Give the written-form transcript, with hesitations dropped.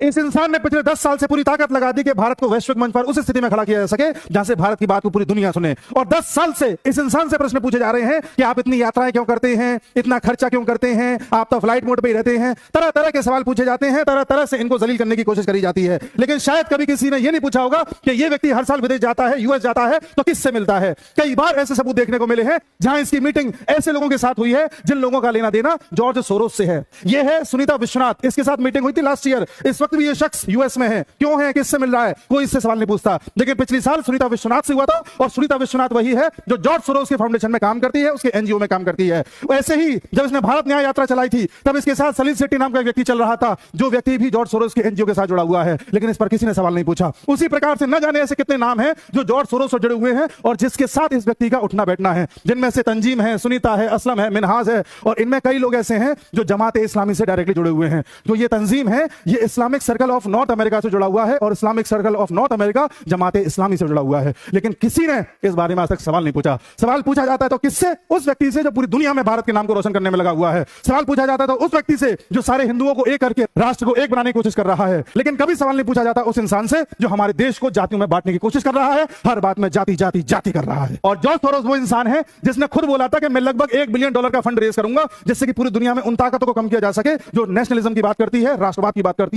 इस इंसान ने पिछले 10 साल से पूरी ताकत लगा दी कि भारत को वैश्विक मंच पर उस स्थिति में खड़ा किया जा सके जहां से भारत की बात को पूरी दुनिया सुने। और 10 साल से इस इंसान से प्रश्न पूछे जा रहे हैं कि आप इतनी यात्राएं क्यों करते हैं, इतना खर्चा क्यों करते हैं, आप तो फ्लाइट मोड पे ही रहते हैं। तरह तरह के सवाल पूछे जाते हैं, तरह तरह से इनको जलील करने की कोशिश करी जाती है। लेकिन शायद कभी किसी ने यह नहीं पूछा होगा कि यह व्यक्ति हर साल विदेश जाता है, यूएस जाता है, तो किससे मिलता है। कई बार ऐसे सबूत देखने को मिले हैं जहां इसकी मीटिंग ऐसे लोगों के साथ हुई है जिन लोगों का लेना देना जॉर्ज सोरोस से है। यह है सुनीता विश्वनाथ, इसके साथ मीटिंग हुई थी लास्ट ईयर। इस वक्त भी यह शख्स यूएस में है। क्यों है, किससे मिल रहा है, कोई इससे सवाल नहीं पूछता। लेकिन पिछले साल सुनीता विश्वनाथ से हुआ था, और सुनीता विश्वनाथ वही है जो जॉर्ज सोरोस के फाउंडेशन में काम करती है, उसके एनजीओ में काम करती है। वैसे ही जब इसने भारत न्याय यात्रा चलाई थी तब इसके साथ सलील शेट्टी नाम का एक व्यक्ति चल रहा था, जो व्यक्ति भी जॉर्ज सोरोस के एनजीओ के साथ जुड़ा हुआ है। लेकिन इस पर किसी ने सवाल नहीं पूछा। उसी प्रकार से न जाने ऐसे कितने नाम हैं जो जॉर्ज सोरोस से जुड़े हुए हैं और जिसके साथ इस व्यक्ति का उठना बैठना है, जिनमें से तंजीम है, सुनीता है, असलम है, मिनहाज है, और इनमें कई लोग ऐसे हैं जो जमात इस्लामी से डायरेक्टली जुड़े हुए हैं। जो ये तंजीम है, ये Islamic circle of North America से जुड़ा हुआ है और Islamic circle of North America Jamaat Islami से जुड़ा हुआ है। लेकिन किसी ने इस बारे में आज तक सवाल नहीं पूछा। सवाल पूछा जाता है तो किससे? उस व्यक्ति से जो पूरी दुनिया में भारत के नाम को रोशन करने में लगा हुआ है। सवाल पूछा जाता है तो उस व्यक्ति से जो सारे हिंदुओं को एक करके राष्ट्र को एक बनाने की कोशिश कर रहा है। लेकिन कभी सवाल नहीं पूछा जाता उस इंसान से जो हमारे देश को जातियों में बांटने की कोशिश कर रहा है, हर बात में जाति जाति जाति कर रहा है। और जॉर्ज सोरोस वो इंसान है जिसने खुद बोला था कि मैं लगभग $1 बिलियन का फंड रेज करूंगा जिससे कि पूरी दुनिया में उन ताकतों को कम किया जा सके जो नेशनलिज्म की बात करती है, राष्ट्रवाद की बात करती है।